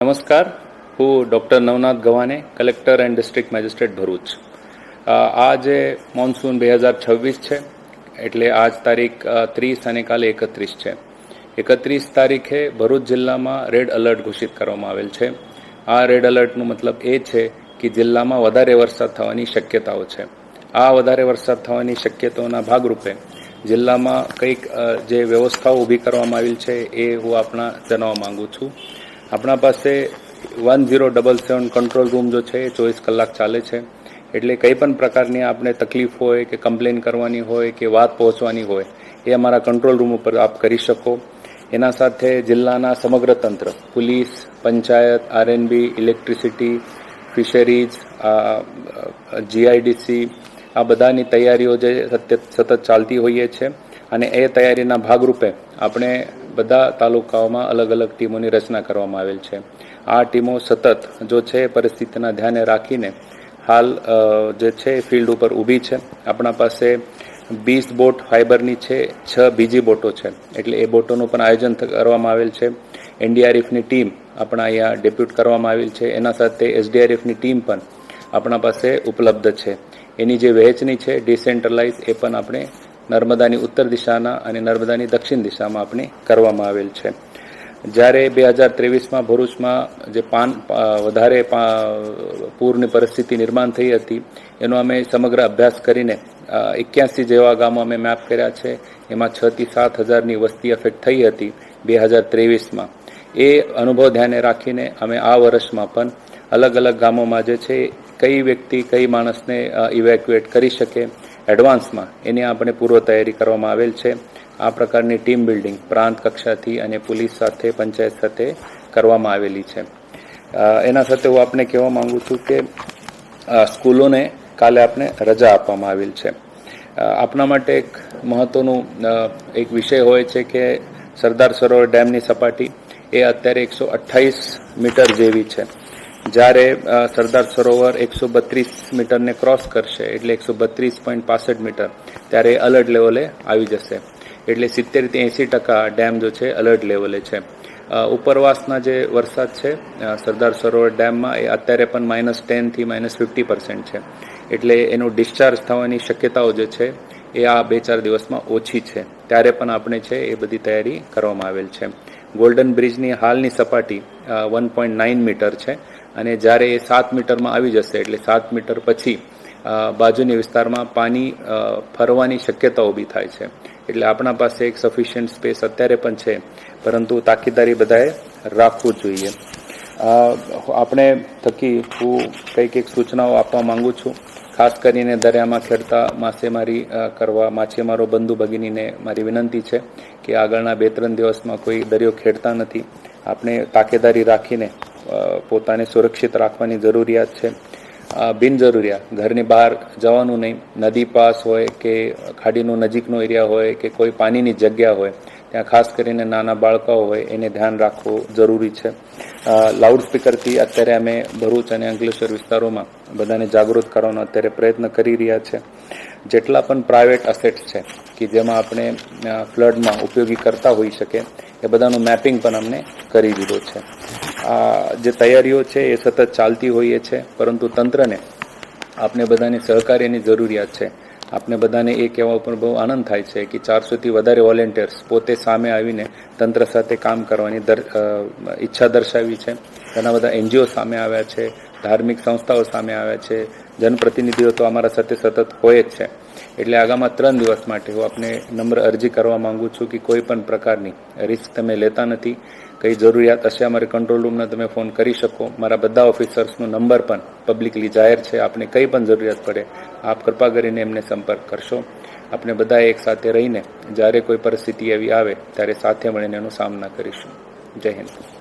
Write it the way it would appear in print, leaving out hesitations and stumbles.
નમસ્કાર, હું doctor Navnath Gavane, collector and district magistrate Bharuch. આજે મોન્સૂન 2026 છે, એટલે આજ તારીખ 30 અને કાલે 31 છે. 31 તારીખે ભરૂચ જિલ્લામાં રેડ એલર્ટ ઘોષિત કરવામાં આવેલ છે. આ રેડ એલર્ટનો મતલબ એ છે કે જિલ્લામાં વધારે વરસાદ થવાની શક્યતાઓ છે. આ વધારે વરસાદ થવાની શક્યતાઓના ભાગરૂપે જિલ્લામાં કંઈક જે વ્યવસ્થાઓ ઊભી કરવામાં આવેલ છે એ હું આપણા જણાવવા માંગુ છું. આપણા પાસે 1077 કંટ્રોલ રૂમ જો છે એ 24 કલાક ચાલે છે. એટલે કંઈ પણ પ્રકારની આપણે તકલીફ હોય કે કમ્પ્લેન કરવાની હોય કે વાત પહોંચવાની હોય એ અમારા કંટ્રોલ રૂમ ઉપર આપ કરી શકો. એના સાથે જિલ્લાના સમગ્ર તંત્ર, police, panchayat, RNB, electricity, fisheries, GIDC, આ બધાની તૈયારીઓ જે સતત ચાલતી હોઈએ છે. અને એ તૈયારીના ભાગરૂપે આપણે બધા તાલુકાઓમાં અલગ અલગ ટીમોની રચના કરવામાં આવેલ છે. આ ટીમો સતત જો છે પરિસ્થિતિના ધ્યાને રાખીને હાલ જે છે ફિલ્ડ ઉપર ઊભી છે. આપણા પાસે 20 બોટ ફાઇબરની છે, 6 બીજી બોટો છે. એટલે એ બોટોનું પણ આયોજન કરવામાં આવેલ છે. એનડીઆરએફની ટીમ આપણા અહીંયા ડેપ્યુટ કરવામાં આવેલ છે. એના સાથે એસડીઆરએફની ટીમ પણ આપણા પાસે ઉપલબ્ધ છે. એની જે વહેંચણી છે ડિસેન્ટ્રલાઇઝ એ પણ આપણે નર્મદાની ઉત્તર દિશાના અને નર્મદાની દક્ષિણ દિશામાં આપણે કરવામાં આવેલ છે. જ્યારે 2023માં ભરૂચમાં જે વધારે પૂરની પરિસ્થિતિ નિર્માણ થઈ હતી એનો અમે સમગ્ર અભ્યાસ કરીને 81 જેવા ગામો અમે મેપ કર્યા છે. એમાં 6 થી 7 હજારની વસ્તી અફેક્ટ થઈ હતી 2023માં. એ અનુભવ ધ્યાને રાખીને અમે આ વર્ષમાં પણ અલગ અલગ ગામોમાં જે છે કઈ વ્યક્તિ કઈ માણસને ઇવેક્યુએટ કરી શકે એડવાન્સમાં એની આપણે પૂર્વ તૈયારી કરવામાં આવેલ છે. આ પ્રકારની ટીમ બિલ્ડિંગ પ્રાંત કક્ષાથી અને પોલીસ સાથે પંચાયત સાથે કરવામાં આવેલી છે. એના સાથે હું આપને કહેવા માંગુ છું કે સ્કૂલોને કાલે આપણે રજા આપવામાં આવેલ છે. આપણા માટે એક મહત્વનું એક વિષય હોય છે કે સરદાર સરોવર ડેમની સપાટી એ અત્યારે 128 મીટર જેવી છે. જ્યારે સરદાર સરોવર 132 મીટરને ક્રોસ કરશે એટલે 132.65 મીટર ત્યારે અલર્ટ લેવલે આવી જશે. એટલે 70 થી 80% ડેમ જો છે અલર્ટ લેવલે છે. ઉપરવાસના જે વરસાદ છે સરદાર સરોવર ડેમમાં એ અત્યારે પણ -10 થી -50% છે. એટલે એનું ડિસ્ચાર્જ થવાની શક્યતાઓ જે છે એ આ 2-4 દિવસમાં ઓછી છે. ત્યારે પણ આપણે છે એ બધી તૈયારી કરવામાં આવેલ છે. ગોલ્ડન બ્રિજની હાલની સપાટી 1.9 મીટર છે અને જ્યારે એ 7 મીટરમાં આવી જશે એટલે 7 મીટર પછી બાજુની વિસ્તારમાં પાણી ફરવાની શક્યતા ઊભી થાય છે. એટલે આપણા પાસે એક સફિશિયન્ટ સ્પેસ અત્યારે પણ છે, પરંતુ તાકીદારી બધાએ રાખવું જોઈએ. આપણે થકી હું કંઈક સૂચનાઓ આપવા માંગુ છું. ખાસ કરીને દરિયામાં ખેડતા માછીમારી કરવા માછીમારો બંધુ ભગીનીને મારી વિનંતી છે કે આગળના 2-3 દિવસમાં કોઈ દરિયો ખેડતા નથી. આપણે તાકેદારી રાખીને પોતાને સુરક્ષિત રાખવાની જરૂરિયાત છે. બિનજરૂરિયાત ઘરની બહાર જવાનું નહીં. નદી પાસ હોય કે ખાડીનો નજીકનો એરિયા હોય કે કોઈ પાણીની જગ્યા હોય ત્યાં ખાસ કરીને નાના બાળકો હોય એને ધ્યાન રાખવું જરૂરી છે. લાઉડસ્પીકરથી અત્યારે અમે ભરૂચ અને અંકલેશ્વર વિસ્તારોમાં બધાને જાગૃત કરવાનો અત્યારે પ્રયત્ન કરી રહ્યા છે. જેટલા પણ પ્રાઇવેટ અસેટ્સ છે કે જેમાં આપણે ફ્લડમાં ઉપયોગી કરતા હોઈ શકે એ બધાનું મેપિંગ પણ અમને કરી દીધો છે. આ જે તૈયારીઓ છે એ સતત ચાલતી હોઈએ છે, પરંતુ તંત્રને આપણે બધાની સહકાર્યની જરૂરિયાત છે. આપણે બધાને એ કહેવા ઉપર બહુ આનંદ થાય છે કે 400થી વધારે વોલેન્ટિયર્સ પોતે સામે આવીને તંત્ર સાથે કામ કરવાની ઈચ્છા દર્શાવી છે. ઘણા બધા એનજીઓ સામે આવ્યા છે, ધાર્મિક સંસ્થાઓ સામે આવ્યા છે, જનપ્રતિનિધિઓ તો અમારા સાથે સતત હોય જ છે. એટલે આગામી 3 દિવસ માટે હું આપને નમ્ર અરજી કરવા માંગુ છું કે કોઈ પણ પ્રકારની રિસ્ક તમે લેતા નથી. કઈ જરૂરિયાત હશે અમારે કંટ્રોલ રૂમને તમે ફોન કરી શકો. મારા બધા ઓફિસર્સનો નંબર પણ પબ્લિકલી જાહેર છે. આપને કંઈ પણ જરૂરિયાત પડે આપ કૃપા કરીને એમને સંપર્ક કરશો. આપણે બધા એક સાથે રહીને જ્યારે કોઈ પરિસ્થિતિ એવી આવે ત્યારે સાથે મળીને એનો સામના કરીશું. જય હિન્દ.